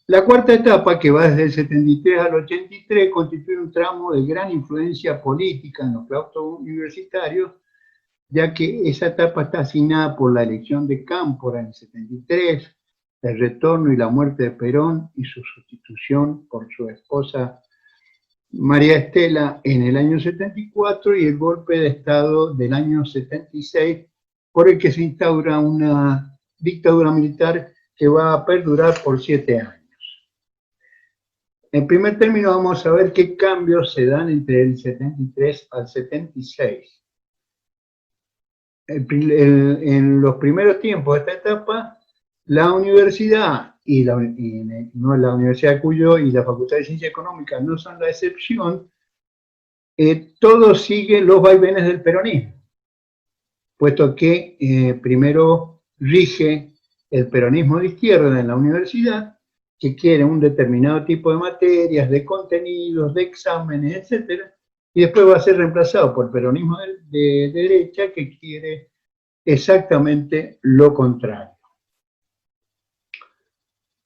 La cuarta etapa, que va desde el 73 al 83, constituye un tramo de gran influencia política en los claustros universitarios, ya que esa etapa está asignada por la elección de Cámpora en el 73, el retorno y la muerte de Perón y su sustitución por su esposa María Estela en el año 74 y el golpe de Estado del año 76, por el que se instaura una dictadura militar que va a perdurar por 7 años. En primer término vamos a ver qué cambios se dan entre el 73 al 76. En los primeros tiempos de esta etapa, la universidad no la Universidad de Cuyo y la Facultad de Ciencias Económicas no son la excepción, todo sigue los vaivenes del peronismo, puesto que primero rige el peronismo de izquierda en la universidad, que quiere un determinado tipo de materias, de contenidos, de exámenes, etc. Y después va a ser reemplazado por el peronismo de derecha, que quiere exactamente lo contrario.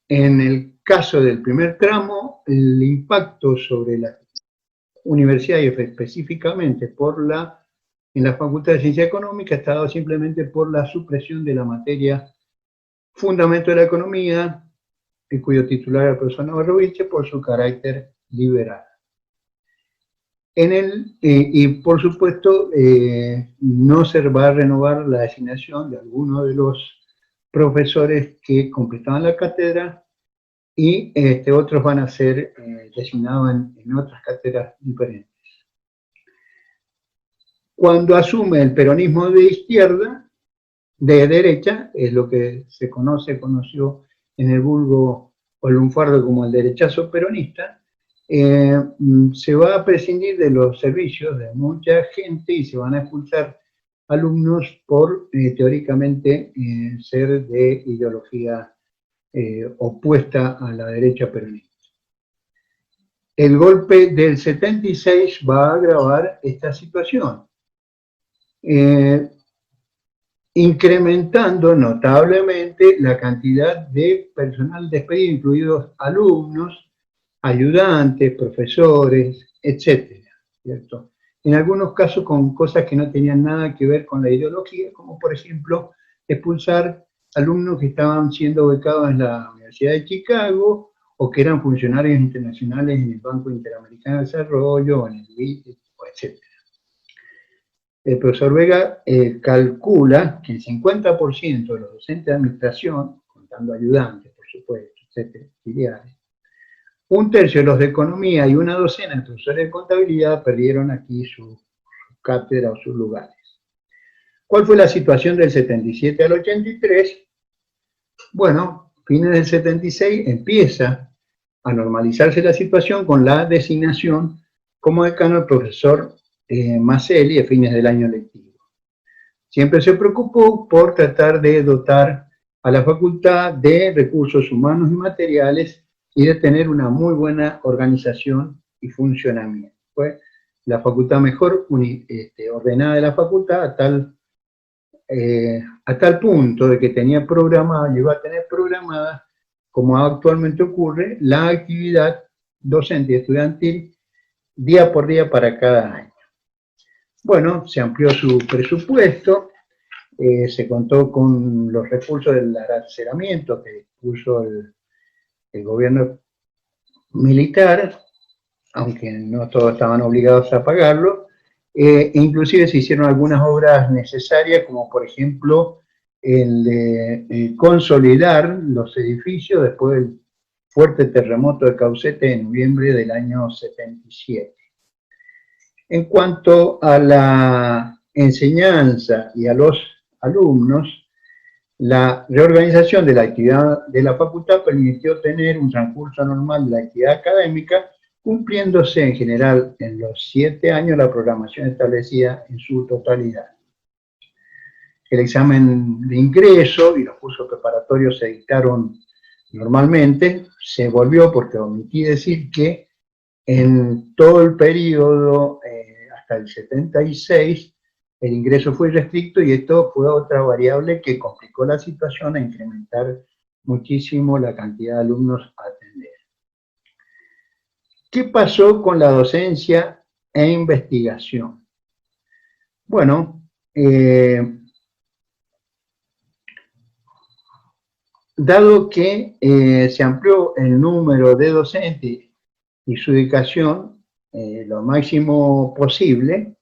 En el caso del primer tramo, el impacto sobre la universidad y específicamente en la Facultad de Ciencias Económicas está dado simplemente por la supresión de la materia Fundamento de la Economía, cuyo titular era el profesor Navarro Vilche, por su carácter liberal. Y por supuesto, no se va a renovar la designación de algunos de los profesores que completaban la cátedra y otros van a ser designados en otras cátedras diferentes. Cuando asume el peronismo de izquierda, de derecha, es lo que conoció en el vulgo o lunfardo como el derechazo peronista, se va a prescindir de los servicios de mucha gente y se van a expulsar alumnos por teóricamente ser de ideología opuesta a la derecha peronista. El golpe del 76 va a agravar esta situación, incrementando notablemente la cantidad de personal despedido, incluidos alumnos, ayudantes, profesores, etcétera, ¿cierto? En algunos casos con cosas que no tenían nada que ver con la ideología, como por ejemplo expulsar alumnos que estaban siendo becados en la Universidad de Chicago o que eran funcionarios internacionales en el Banco Interamericano de Desarrollo o en el BID, etcétera. El profesor Vega calcula que el 50% de los docentes de administración, contando ayudantes, por supuesto, etcétera, auxiliares, un tercio de los de economía y una docena de profesores de contabilidad perdieron aquí su cátedra o sus lugares. ¿Cuál fue la situación del 77 al 83? Bueno, fines del 76 empieza a normalizarse la situación con la designación como decano del profesor Maselli a fines del año lectivo. Siempre se preocupó por tratar de dotar a la facultad de recursos humanos y materiales y de tener una muy buena organización y funcionamiento. Fue la facultad mejor ordenada de la facultad a tal punto de que llegó a tener programada, como actualmente ocurre, la actividad docente y estudiantil día por día para cada año. Bueno, se amplió su presupuesto, se contó con los recursos del arancelamiento que puso el gobierno militar, aunque no todos estaban obligados a pagarlo, inclusive se hicieron algunas obras necesarias, como por ejemplo el de consolidar los edificios después del fuerte terremoto de Caucete en noviembre del año 77. En cuanto a la enseñanza y a los alumnos, la reorganización de la actividad de la facultad permitió tener un transcurso normal de la actividad académica, cumpliéndose en general en los 7 años la programación establecida en su totalidad. El examen de ingreso y los cursos preparatorios se dictaron normalmente. Se volvió, porque omití decir que en todo el periodo hasta el 76 el ingreso fue restricto y esto fue otra variable que complicó la situación a incrementar muchísimo la cantidad de alumnos ¿Qué pasó con la docencia e investigación? Bueno, dado que se amplió el número de docentes y su dedicación lo máximo posible,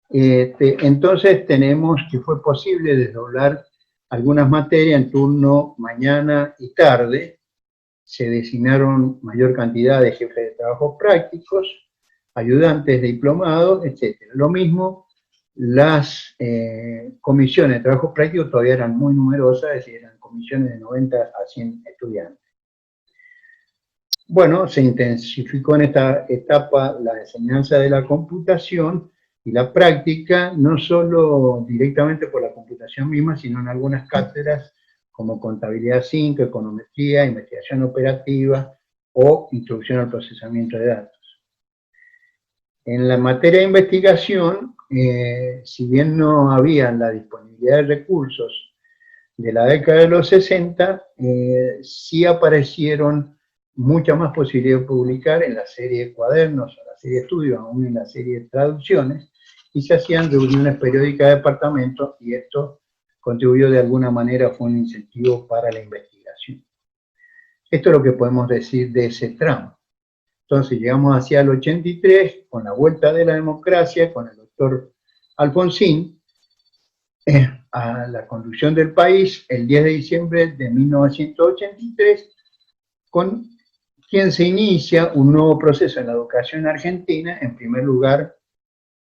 entonces tenemos que fue posible desdoblar algunas materias en turno mañana y tarde. Se designaron mayor cantidad de jefes de trabajos prácticos, ayudantes de diplomados, etc. Lo mismo, las comisiones de trabajos prácticos todavía eran muy numerosas, es decir, eran comisiones de 90 a 100 estudiantes. Bueno, se intensificó en esta etapa la enseñanza de la computación y la práctica, no solo directamente por la computación misma, sino en algunas cátedras como contabilidad 5, econometría, investigación operativa o introducción al procesamiento de datos. En la materia de investigación, si bien no había la disponibilidad de recursos de la década de los 60, sí aparecieron mucha más posibilidad de publicar en la serie de cuadernos, en la serie de estudios, aún en la serie de traducciones, y se hacían reuniones periódicas de departamentos, y esto contribuyó de alguna manera, fue un incentivo para la investigación. Esto es lo que podemos decir de ese tramo. Entonces llegamos hacia el 83, con la vuelta de la democracia, con el doctor Alfonsín, a la conducción del país, el 10 de diciembre de 1983, con quien se inicia un nuevo proceso en la educación argentina, en primer lugar,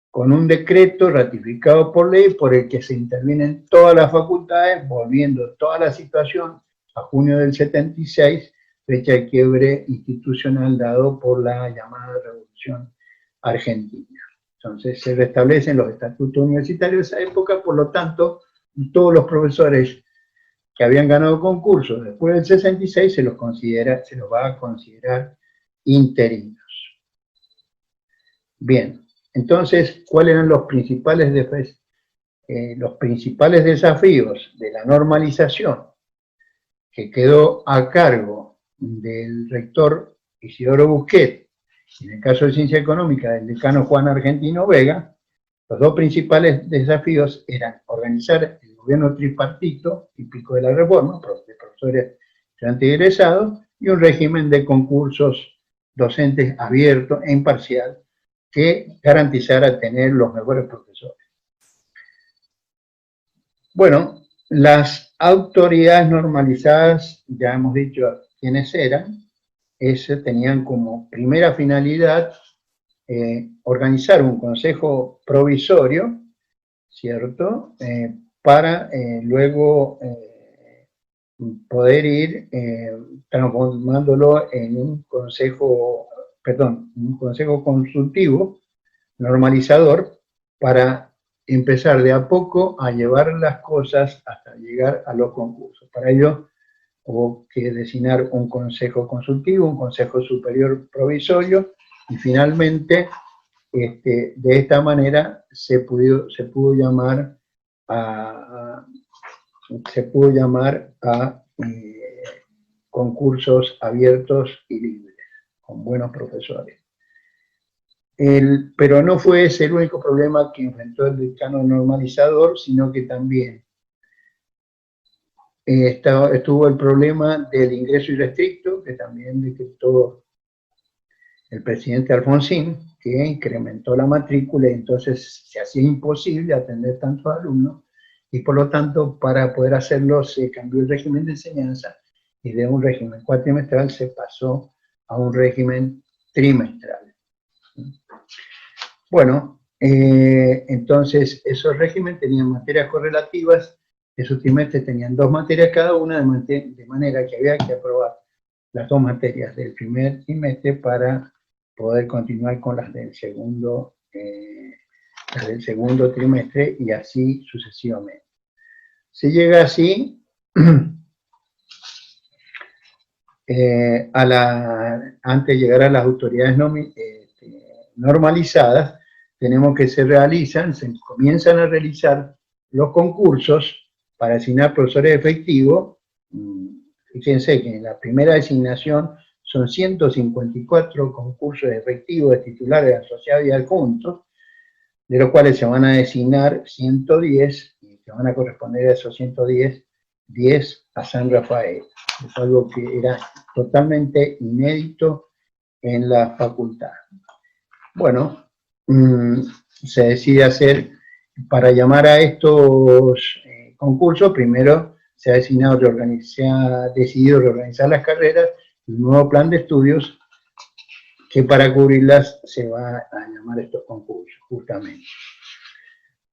con un decreto ratificado por ley por el que se intervienen todas las facultades, volviendo toda la situación a junio del 76, fecha de quiebre institucional dado por la llamada Revolución Argentina. Entonces se restablecen los estatutos universitarios de esa época, por lo tanto, todos los profesores que habían ganado concursos después del 66 se los va a considerar interinos. Bien, entonces, ¿cuáles eran los principales desafíos de la normalización que quedó a cargo del rector Isidoro Busquet, en el caso de Ciencia Económica del decano Juan Argentino Vega? Los dos principales desafíos eran organizar el gobierno tripartito, típico de la reforma, de profesores, estudiantes y egresados, y un régimen de concursos docentes abierto e imparcial que garantizara tener los mejores profesores. Bueno, las autoridades normalizadas, ya hemos dicho quiénes eran, tenían como primera finalidad organizar un consejo provisorio, ¿cierto?, para luego poder ir transformándolo en un consejo consultivo, normalizador, para empezar de a poco a llevar las cosas hasta llegar a los concursos. Para ello hubo que designar un consejo consultivo, un consejo superior provisorio, y finalmente, de esta manera, se pudo llamar a concursos abiertos y libres, con buenos profesores. Pero no fue ese el único problema que enfrentó el decano normalizador, sino que también estuvo el problema del ingreso irrestricto, que también detectó el presidente Alfonsín, que incrementó la matrícula y entonces se hacía imposible atender tantos alumnos, y por lo tanto, para poder hacerlo, se cambió el régimen de enseñanza, y de un régimen cuatrimestral se pasó a un régimen trimestral. Bueno, entonces esos regímenes tenían materias correlativas, esos trimestres tenían 2 materias cada una, de manera que había que aprobar las 2 materias del primer trimestre para poder continuar con las del segundo trimestre, y así sucesivamente. Se llega así antes de llegar a las autoridades normalizadas, tenemos que se comienzan a realizar los concursos para asignar profesores efectivos. Fíjense que en la primera designación son 154 concursos efectivos de titulares asociados y adjuntos, de los cuales se van a designar 110, y que van a corresponder a esos 110, 10 a San Rafael. Es algo que era totalmente inédito en la facultad. Bueno, se decide hacer, para llamar a estos concursos, primero se ha decidido reorganizar las carreras y un nuevo plan de estudios que para cubrirlas se va a llamar estos concursos, justamente.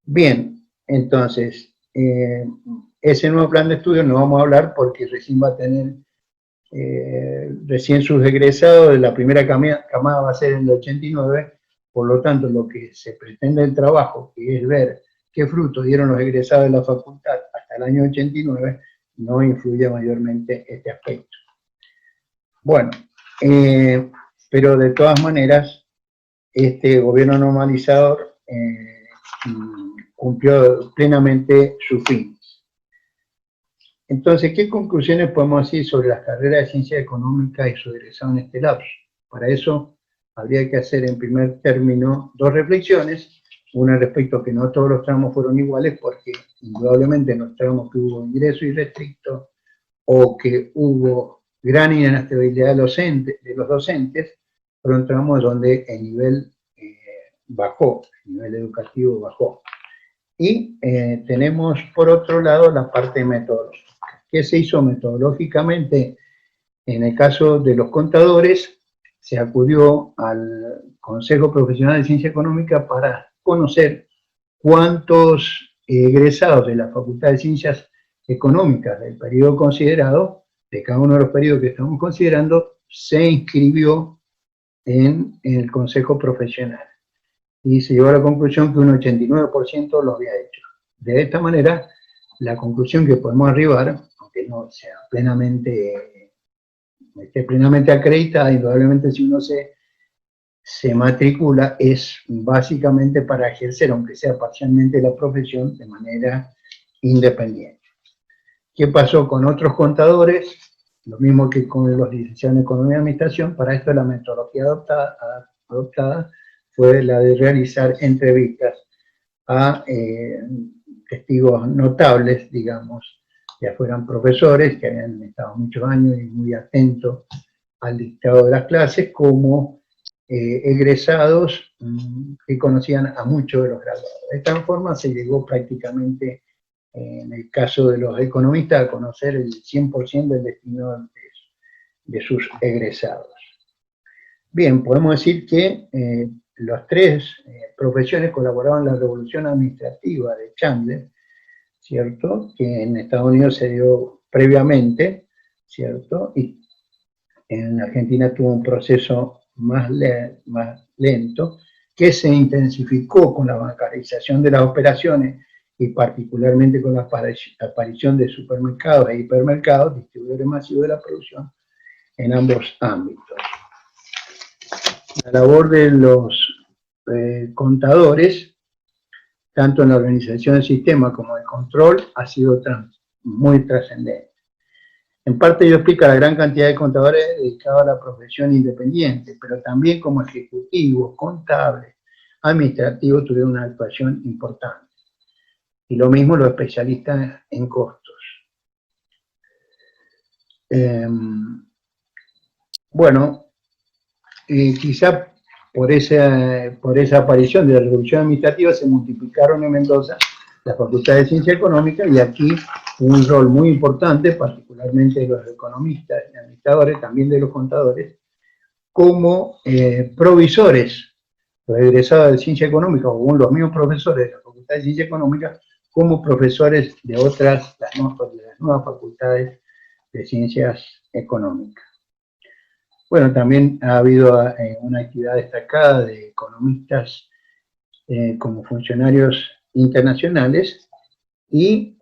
Bien, entonces, ese nuevo plan de estudios no vamos a hablar porque recién va a tener, recién sus egresados de la primera camada va a ser en el 89, por lo tanto, lo que se pretende del trabajo, que es ver qué frutos dieron los egresados de la facultad hasta el año 89, no influye mayormente este aspecto. Bueno, pero de todas maneras, este gobierno normalizador cumplió plenamente sus fines. Entonces, ¿qué conclusiones podemos decir sobre las carreras de ciencia económica y su egresado en este lapso? Para eso habría que hacer en primer término dos reflexiones, una respecto a que no todos los tramos fueron iguales, porque indudablemente los tramos que hubo ingreso irrestricto o que hubo gran inestabilidad de los docentes, fueron tramos donde el nivel bajó, el nivel educativo bajó. Y tenemos por otro lado la parte metodológica. ¿Qué se hizo metodológicamente? En el caso de los contadores, se acudió al Consejo Profesional de Ciencia Económica para conocer cuántos egresados de la Facultad de Ciencias Económicas del periodo considerado, de cada uno de los periodos que estamos considerando, se inscribió en el Consejo Profesional. Y se llegó a la conclusión que un 89% lo había hecho. De esta manera, la conclusión que podemos arribar, aunque no sea esté plenamente acreditada, indudablemente si uno se matricula, es básicamente para ejercer, aunque sea parcialmente, la profesión de manera independiente. ¿Qué pasó con otros contadores? Lo mismo que con los licenciados en Economía y Administración. Para esto la metodología adoptada fue la de realizar entrevistas a testigos notables, digamos, ya fueran profesores que habían estado muchos años y muy atentos al dictado de las clases, como egresados que conocían a muchos de los graduados. De esta forma se llegó prácticamente, en el caso de los economistas, a conocer el 100% del destino de sus egresados. Bien, podemos decir que las tres profesiones colaboraron en la revolución administrativa de Chandler, ¿cierto? Que en Estados Unidos se dio previamente, ¿cierto? Y en Argentina tuvo un proceso más lento, que se intensificó con la bancarización de las operaciones y particularmente con la aparición de supermercados e hipermercados, distribuidores masivos de la producción, en ambos ámbitos. La labor de los contadores, tanto en la organización del sistema como en el control, ha sido muy trascendente. En parte ello explica la gran cantidad de contadores dedicados a la profesión independiente, pero también como ejecutivos, contables, administrativos tuvieron una actuación importante. Y lo mismo los especialistas en costos. Bueno, quizá por esa aparición de la revolución administrativa se multiplicaron en Mendoza las facultades de ciencia económica, y aquí un rol muy importante, particularmente de los economistas y administradores, también de los contadores, como provisores, los egresados de ciencia económica, o los mismos profesores de la Facultad de Ciencia Económica, como profesores de las nuevas facultades de ciencias económicas. Bueno, también ha habido una actividad destacada de economistas como funcionarios internacionales, y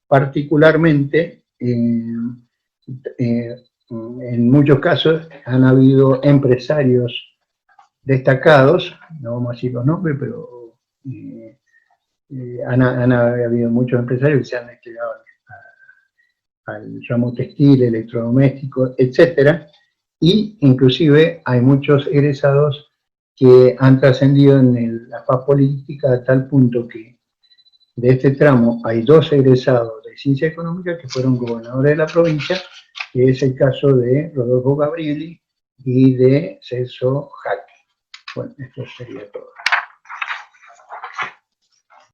particularmente en muchos casos han habido empresarios destacados, no vamos a decir los nombres, pero han habido muchos empresarios que se han desplegado al ramo textil, electrodoméstico, etcétera, y inclusive hay muchos egresados que han trascendido en la faz política a tal punto que de este tramo hay 2 egresados de Ciencia Económica que fueron gobernadores de la provincia, que es el caso de Rodolfo Gabrieli y de Celso Jaque. Bueno, esto sería todo.